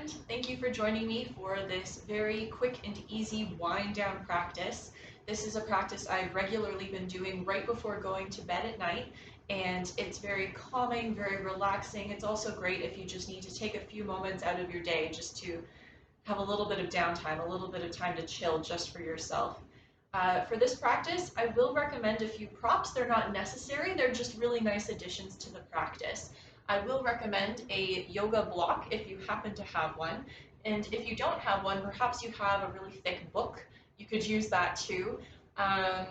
friend. Thank you for joining me for this very quick and easy wind down practice. This is a practice I've regularly been doing right before going to bed at night, and it's very calming, very relaxing. It's also great if you just need to take a few moments out of your day just to have a little bit of downtime, a little bit of time to chill just for yourself. For this practice, I will recommend a few props. They're not necessary, they're just really nice additions to the practice. I will recommend a yoga block if you happen to have one. And if you don't have one, perhaps you have a really thick book. You could use that too. Um,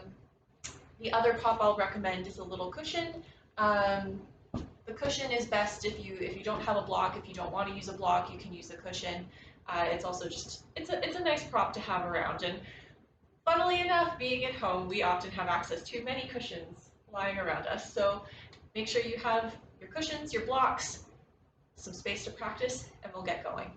the other prop I'll recommend is a little cushion. The cushion is best if you don't have a block. If you don't want to use a block, you can use a cushion. It's also just it's a nice prop to have around. And funnily enough, being at home, we often have access to many cushions lying around us. So make sure you have your cushions, your blocks, some space to practice, and we'll get going.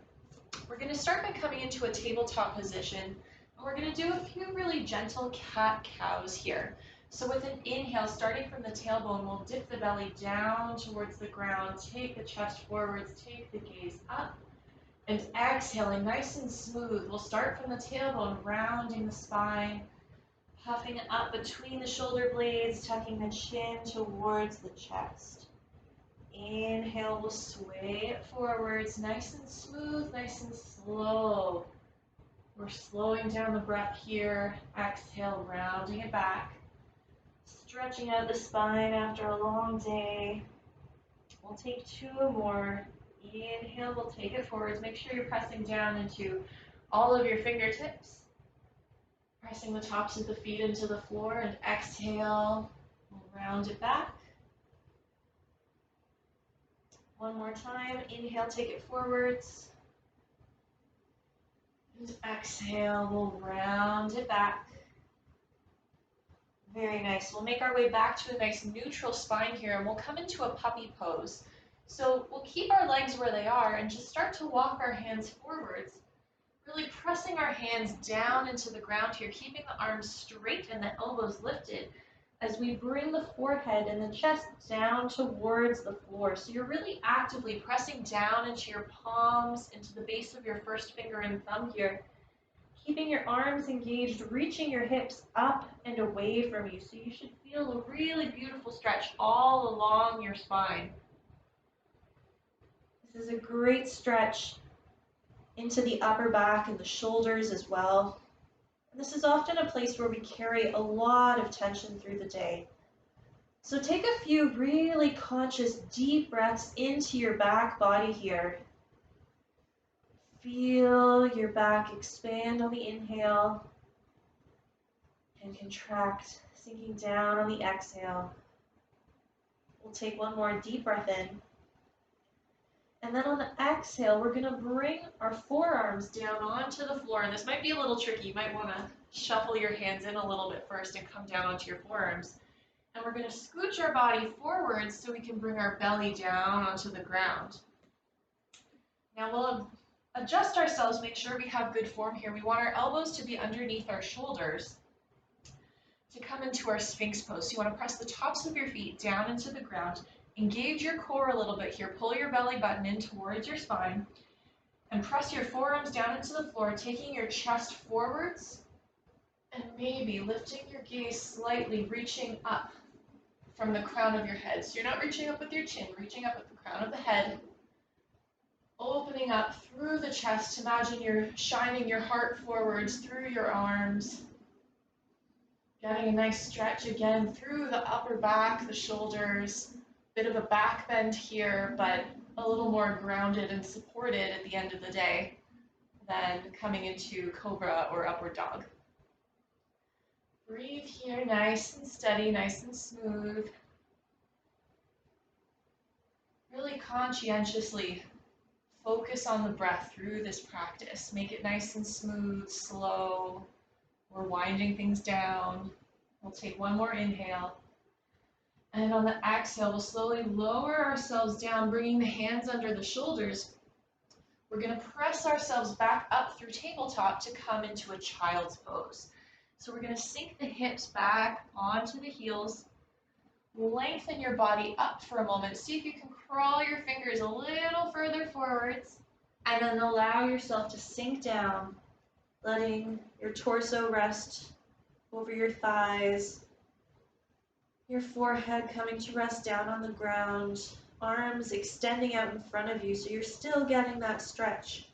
We're going to start by coming into a tabletop position, and we're going to do a few really gentle cat-cows here. So with an inhale, starting from the tailbone, we'll dip the belly down towards the ground, take the chest forwards, take the gaze up, and exhaling nice and smooth. We'll start from the tailbone, rounding the spine, puffing up between the shoulder blades, tucking the chin towards the chest. Inhale, we'll sway it forwards, nice and smooth, nice and slow. We're slowing down the breath here. Exhale, rounding it back. Stretching out the spine after a long day. We'll take two more. Inhale, we'll take it forwards. Make sure you're pressing down into all of your fingertips. Pressing the tops of the feet into the floor, and exhale, we'll round it back. One more time. Inhale, take it forwards. And exhale, we'll round it back. Very nice. We'll make our way back to a nice neutral spine here, and we'll come into a puppy pose. So we'll keep our legs where they are and just start to walk our hands forwards, really pressing our hands down into the ground here, keeping the arms straight and the elbows lifted as we bring the forehead and the chest down towards the floor. So you're really actively pressing down into your palms, into the base of your first finger and thumb here, keeping your arms engaged, reaching your hips up and away from you. So you should feel a really beautiful stretch all along your spine. This is a great stretch into the upper back and the shoulders as well. And this is often a place where we carry a lot of tension through the day. So take a few really conscious deep breaths into your back body here. Feel your back expand on the inhale and contract, sinking down on the exhale. We'll take one more deep breath in. And then on the exhale, we're going to bring our forearms down onto the floor. And this might be a little tricky. You might want to shuffle your hands in a little bit first and come down onto your forearms. And we're going to scooch our body forwards so we can bring our belly down onto the ground. Now we'll adjust ourselves, make sure we have good form here. We want our elbows to be underneath our shoulders to come into our Sphinx Pose. So you want to press the tops of your feet down into the ground. Engage your core a little bit here. Pull your belly button in towards your spine and press your forearms down into the floor, taking your chest forwards and maybe lifting your gaze slightly, reaching up from the crown of your head. So you're not reaching up with your chin, reaching up at the crown of the head, opening up through the chest. Imagine you're shining your heart forwards through your arms, getting a nice stretch again through the upper back, the shoulders. Bit of a back bend here, but a little more grounded and supported at the end of the day than coming into cobra or upward dog. Breathe here, nice and steady, nice and smooth. Really conscientiously focus on the breath through this practice. Make it nice and smooth, slow. We're winding things down. We'll take one more inhale. And on the exhale, we'll slowly lower ourselves down, bringing the hands under the shoulders. We're going to press ourselves back up through tabletop to come into a child's pose. So we're going to sink the hips back onto the heels. Lengthen your body up for a moment. See if you can crawl your fingers a little further forwards. And then allow yourself to sink down, letting your torso rest over your thighs, your forehead coming to rest down on the ground, arms extending out in front of you so you're still getting that stretch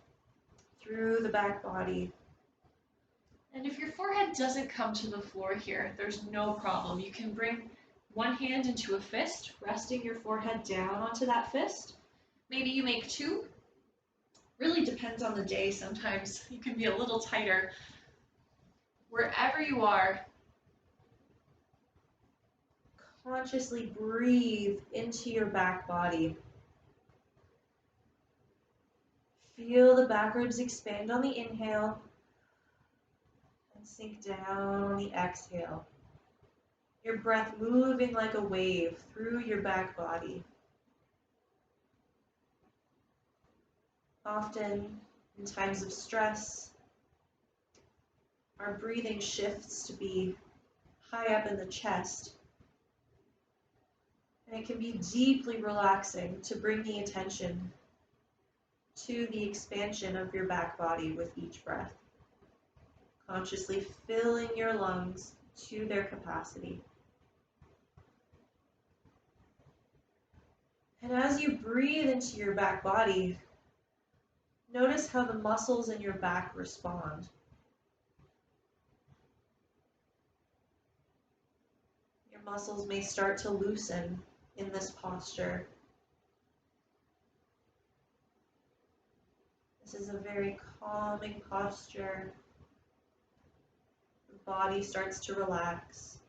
through the back body. And if your forehead doesn't come to the floor here, there's no problem. You can bring one hand into a fist, resting your forehead down onto that fist. Maybe you make two. Really depends on the day. Sometimes you can be a little tighter. Wherever you are, consciously breathe into your back body. Feel the back ribs expand on the inhale and sink down on the exhale. Your breath moving like a wave through your back body. Often, in times of stress, our breathing shifts to be high up in the chest. And it can be deeply relaxing to bring the attention to the expansion of your back body with each breath, consciously filling your lungs to their capacity. And as you breathe into your back body, notice how the muscles in your back respond. Your muscles may start to loosen in this posture. This is a very calming posture. The body starts to relax.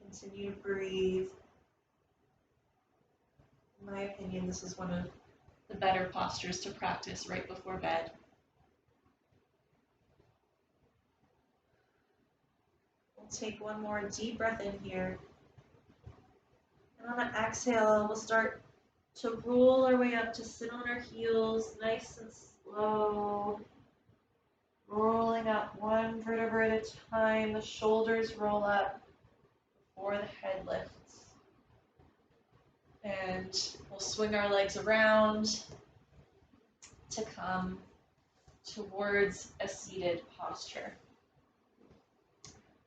Continue to breathe. In my opinion, this is one of the better postures to practice right before bed. We'll take one more deep breath in here. And on an exhale, we'll start to roll our way up to sit on our heels, nice and slow. Rolling up one vertebra at a time. The shoulders roll up before the head lifts. And we'll swing our legs around to come towards a seated posture.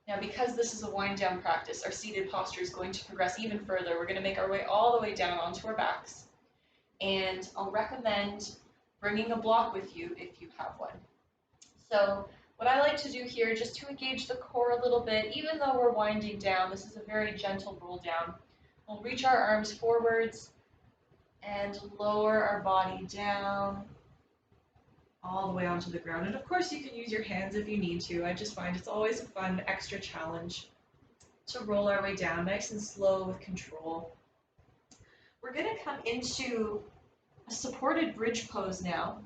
Now, because this is a wind down practice, our seated posture is going to progress even further. We're going to make our way all the way down onto our backs. And I'll recommend bringing a block with you if you have one. So what I like to do here, just to engage the core a little bit, even though we're winding down, this is a very gentle roll down. We'll reach our arms forwards and lower our body down all the way onto the ground. And of course you can use your hands if you need to. I just find it's always a fun extra challenge to roll our way down nice and slow with control. We're going to come into a supported bridge pose now.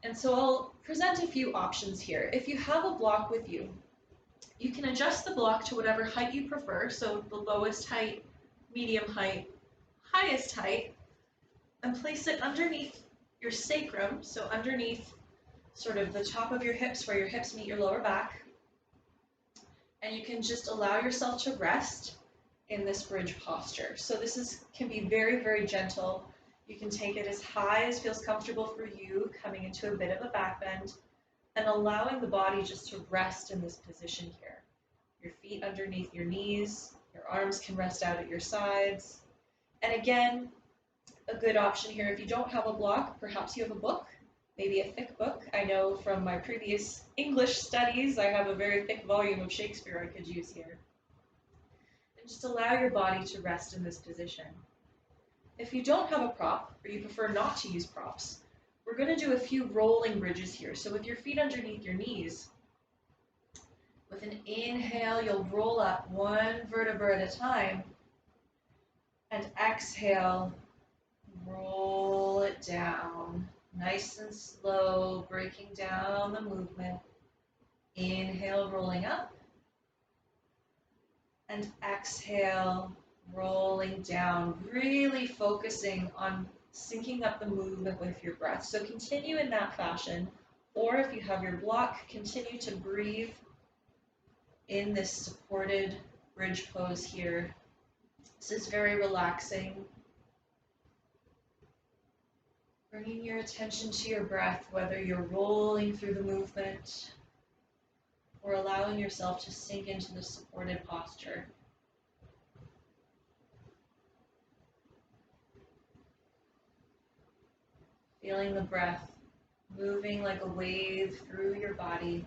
And so I'll present a few options here. If you have a block with you, you can adjust the block to whatever height you prefer. So the lowest height, medium height, highest height, and place it underneath your sacrum, so underneath sort of the top of your hips where your hips meet your lower back. And you can just allow yourself to rest in this bridge posture. So this can be very, very gentle. You can take it as high as feels comfortable for you, coming into a bit of a back bend, and allowing the body just to rest in this position here. Your feet underneath your knees, your arms can rest out at your sides. And again, a good option here, if you don't have a block, perhaps you have a book, maybe a thick book. I know from my previous English studies, I have a very thick volume of Shakespeare I could use here. And just allow your body to rest in this position. If you don't have a prop, or you prefer not to use props, we're going to do a few rolling bridges here. So with your feet underneath your knees, with an inhale, you'll roll up one vertebra at a time, and exhale, roll it down, nice and slow, breaking down the movement. Inhale, rolling up, and exhale, rolling down, really focusing on syncing up the movement with your breath. So continue in that fashion, or if you have your block, continue to breathe in this supported bridge pose here This is very relaxing. Bringing your attention to your breath, whether you're rolling through the movement or allowing yourself to sink into the supported posture. Feeling the breath moving like a wave through your body.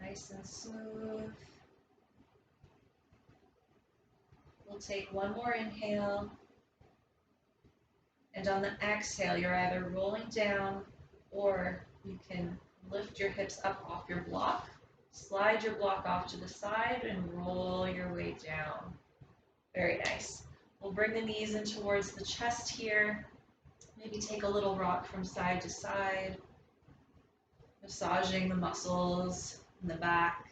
Nice and smooth. We'll take one more inhale. And on the exhale, you're either rolling down or you can lift your hips up off your block, slide your block off to the side, and roll your way down. Very nice. We'll bring the knees in towards the chest here. Maybe take a little rock from side to side, massaging the muscles in the back.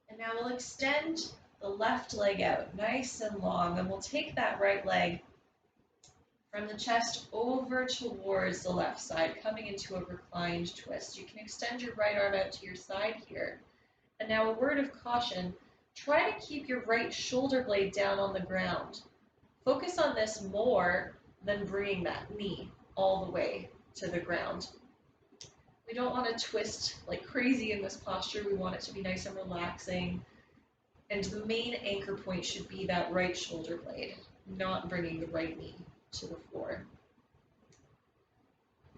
And now we'll extend the left leg out nice and long, and we'll take that right leg from the chest over towards the left side, coming into a reclined twist. You can extend your right arm out to your side here. And now a word of caution, try to keep your right shoulder blade down on the ground. Focus on this more than bringing that knee all the way to the ground. We don't want to twist like crazy in this posture. We want it to be nice and relaxing. And the main anchor point should be that right shoulder blade, not bringing the right knee to the floor.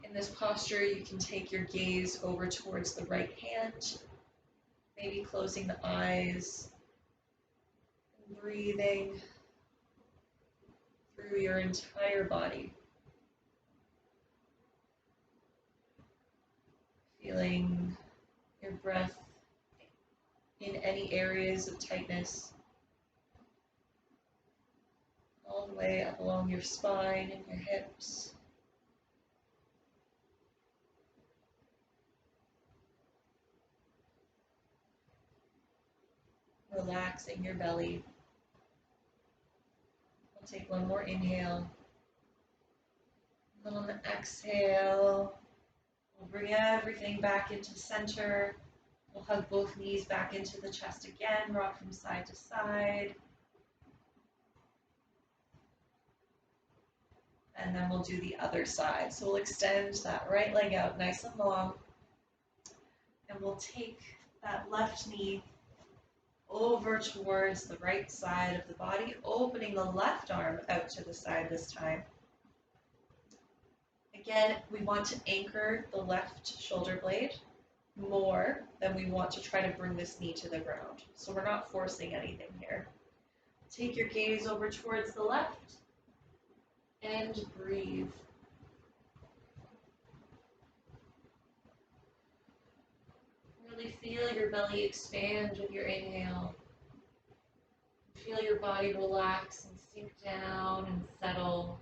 In this posture, you can take your gaze over towards the right hand, maybe closing the eyes, and breathing through your entire body. Feeling your breath in any areas of tightness, all the way up along your spine and your hips. Relaxing your belly. We'll take one more inhale. And then on the exhale, we'll bring everything back into center. We'll hug both knees back into the chest again, rock from side to side. And then we'll do the other side. So we'll extend that right leg out nice and long. And we'll take that left knee over towards the right side of the body, opening the left arm out to the side this time. Again, we want to anchor the left shoulder blade more than we want to try to bring this knee to the ground. So we're not forcing anything here. Take your gaze over towards the left and breathe. Really feel your belly expand with your inhale. Feel your body relax and sink down and settle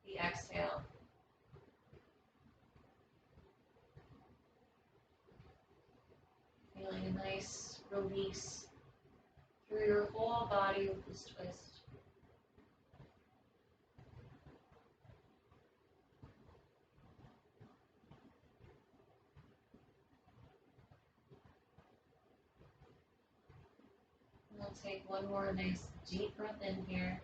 with the exhale. Feeling a nice release through your whole body with this twist. We'll take one more nice deep breath in here.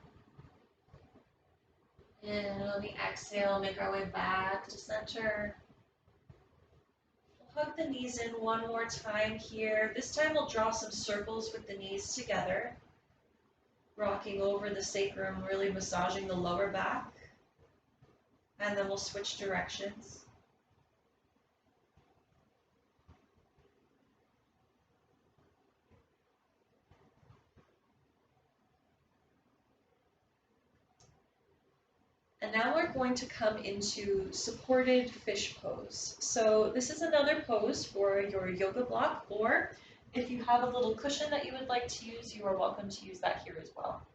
And on the exhale, make our way back to center. Hug the knees in one more time here. This time we'll draw some circles with the knees together, rocking over the sacrum, really massaging the lower back. And then we'll switch directions. And now we're going to come into supported fish pose. So this is another pose for your yoga block, or if you have a little cushion that you would like to use, you are welcome to use that here as well.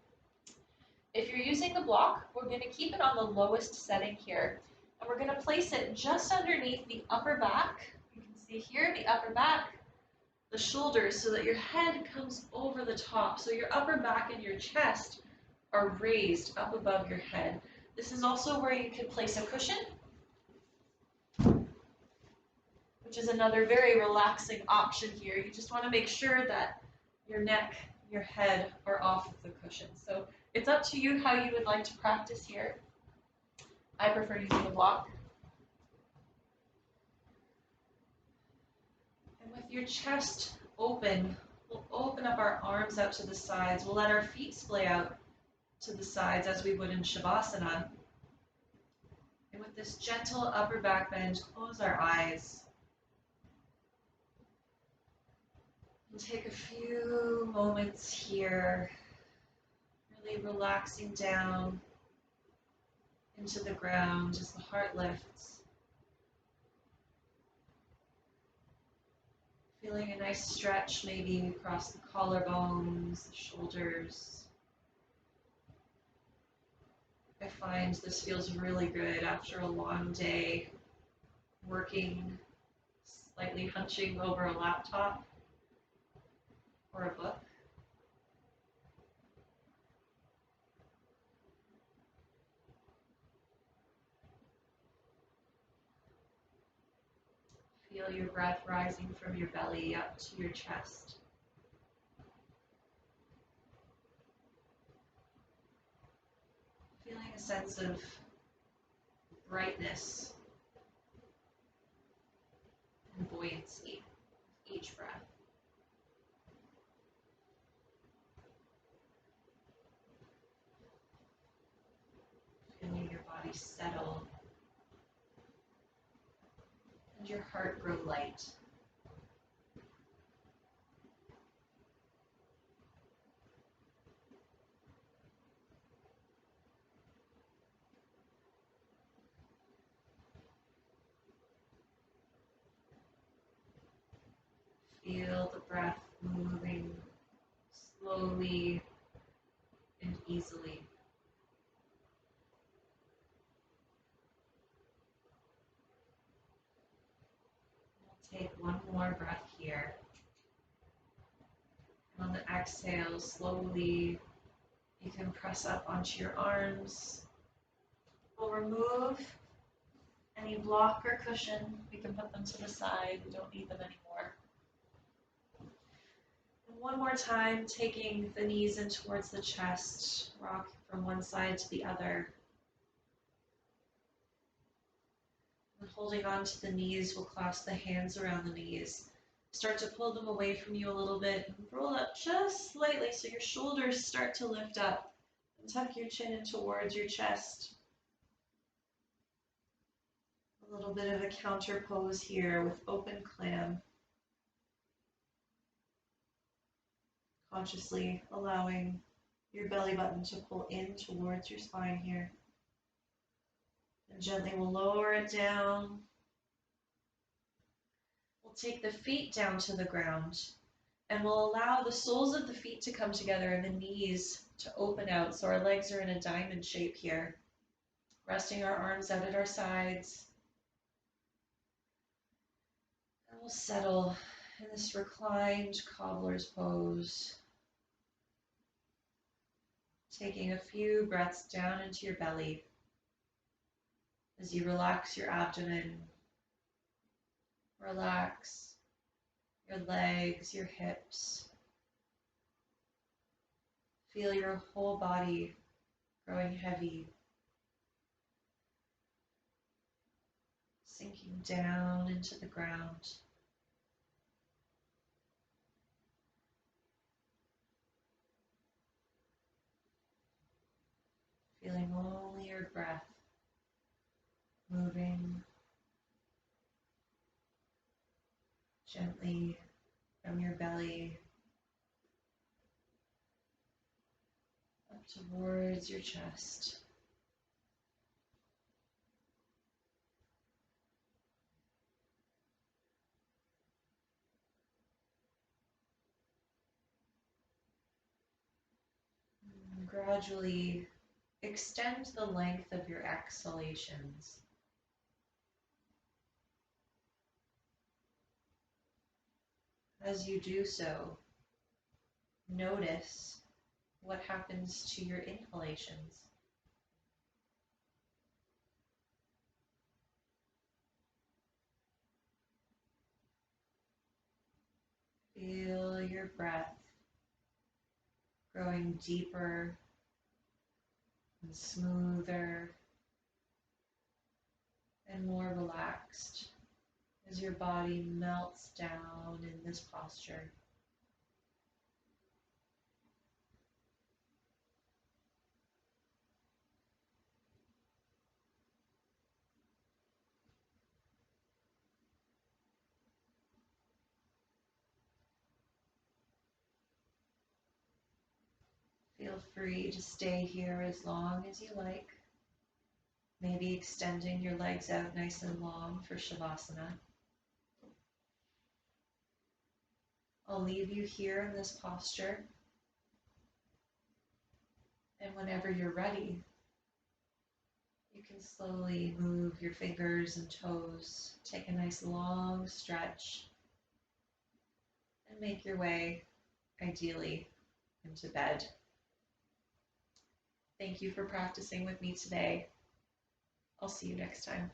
If you're using the block, we're going to keep it on the lowest setting here, and we're going to place it just underneath the upper back. You can see here the upper back, the shoulders, so that your head comes over the top. So your upper back and your chest are raised up above your head. This is also where you can place a cushion, which is another very relaxing option here. You just want to make sure that your neck, your head are off of the cushion. So it's up to you how you would like to practice here. I prefer using a block. And with your chest open, we'll open up our arms out to the sides. We'll let our feet splay out to the sides as we would in Shavasana. And with this gentle upper back bend, close our eyes. We'll take a few moments here, really relaxing down into the ground as the heart lifts. Feeling a nice stretch maybe across the collarbones, the shoulders. I find this feels really good after a long day working, slightly hunching over a laptop or a book. Feel your breath rising from your belly up to your chest. Feeling a sense of brightness and buoyancy with each breath. Feeling your body settle and your heart grow light. Feel the breath moving slowly and easily. We'll take one more breath here. And on the exhale, slowly you can press up onto your arms. We'll remove any block or cushion. We can put them to the side. We don't need them anymore. And one more time, taking the knees in towards the chest, rock from one side to the other. And holding on to the knees, we'll clasp the hands around the knees. Start to pull them away from you a little bit and roll up just slightly so your shoulders start to lift up. And tuck your chin in towards your chest. A little bit of a counter pose here with open clam. Consciously allowing your belly button to pull in towards your spine here. And gently we'll lower it down. We'll take the feet down to the ground and we'll allow the soles of the feet to come together and the knees to open out so our legs are in a diamond shape here. Resting our arms out at our sides. And we'll settle in this reclined cobbler's pose. Taking a few breaths down into your belly as you relax your abdomen, relax your legs, your hips. Feel your whole body growing heavy, sinking down into the ground. Feeling only your breath moving gently from your belly up towards your chest. And gradually extend the length of your exhalations. As you do so, notice What happens to your inhalations? Feel your breath growing deeper and smoother and more relaxed as your body melts down in this posture. Feel free to stay here as long as you like. Maybe extending your legs out nice and long for Shavasana. I'll leave you here in this posture. And whenever you're ready, you can slowly move your fingers and toes. Take a nice long stretch and make your way, ideally, into bed. Thank you for practicing with me today. I'll see you next time.